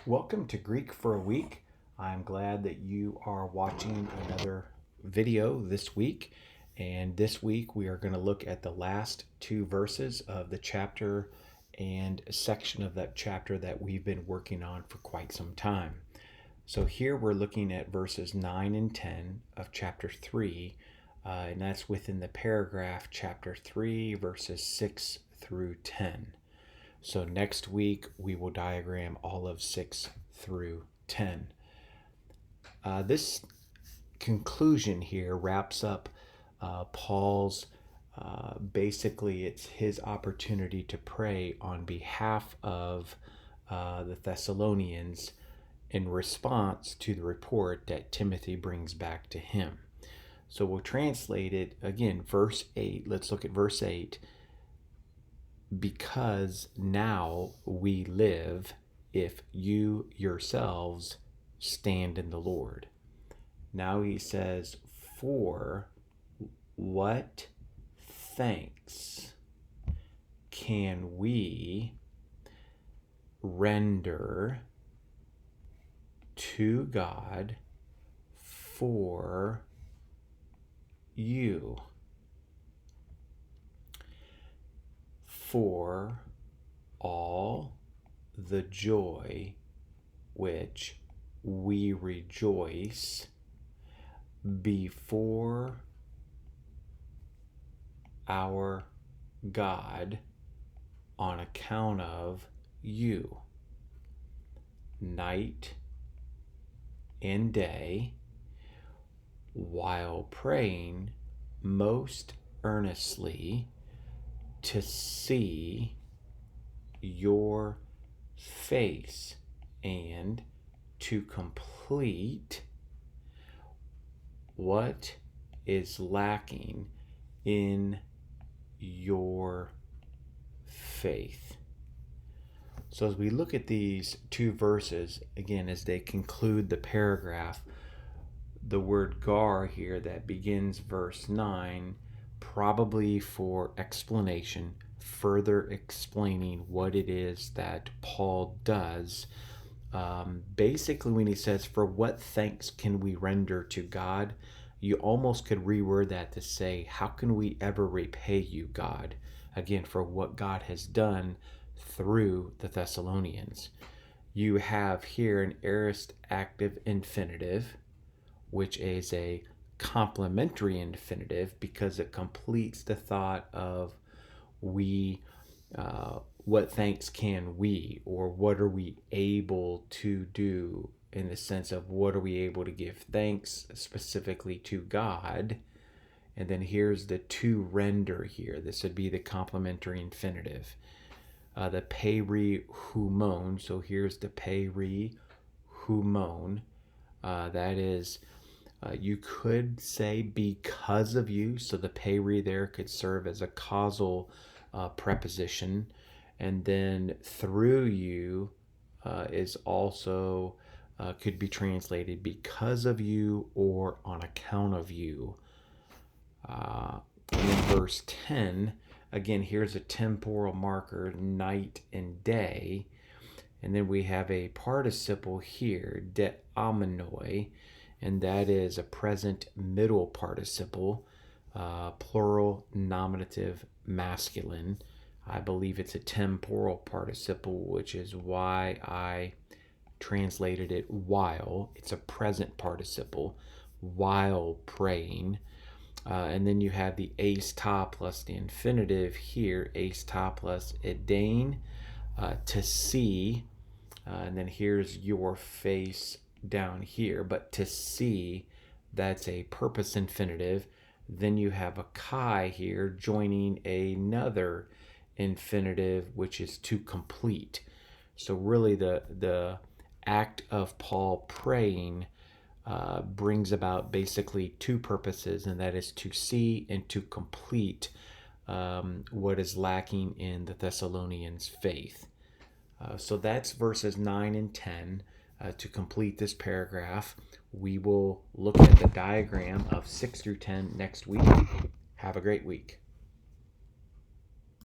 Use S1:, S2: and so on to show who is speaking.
S1: Welcome to Greek for a Week. I'm glad that you are watching another video this week. And this week we are going to look at the last two verses of the chapter and a section of that chapter that we've been working on for quite some time. So here we're looking at verses 9 and 10 of chapter 3, and that's within the paragraph chapter 3, verses 6 through 10. So next week we will diagram all of 6 through 10. This conclusion here wraps up Paul's, basically it's his opportunity to pray on behalf of the Thessalonians in response to the report that Timothy brings back to him. So we'll translate it again, verse 8. Let's look at verse 8. Because now we live if you yourselves stand in the Lord. Now he says, for what thanks can we render to God for you? For all the joy which we rejoice before our God on account of you, night and day, while praying most earnestly to see your face and to complete what is lacking in your faith. So as we look at these two verses, again, as they conclude the paragraph, the word gar here that begins verse 9, probably for explanation, further explaining what it is that Paul does. Basically, when he says, for what thanks can we render to God, you almost could reword that to say, how can we ever repay you, God? Again, for what God has done through the Thessalonians. You have here an aorist active infinitive, which is a complementary infinitive because it completes the thought of what thanks can we, or what are we able to do, in the sense of what are we able to give thanks specifically to God. And then here's the to render here. This would be the complementary infinitive. The peri humon. So here's the peri humon. That is, you could say because of you. So the peri there could serve as a causal preposition. And then through you is also could be translated because of you or on account of you. And then verse 10, again, here's a temporal marker, night and day. And then we have a participle here, de aminoi, and that is a present middle participle, plural nominative masculine. I believe it's a temporal participle, which is why I translated it while. It's a present participle, while praying. And then you have the ace ta plus the infinitive here, ace ta plus edain, to see. And then here's your face down here, but to see, that's a purpose infinitive. Then you have a kai here joining another infinitive, which is to complete. So really the act of Paul praying brings about basically two purposes, and that is to see and to complete what is lacking in the Thessalonians' faith. So that's verses 9 and 10. To complete this paragraph, we will look at the diagram of 6 through 10 next week. Have a great week.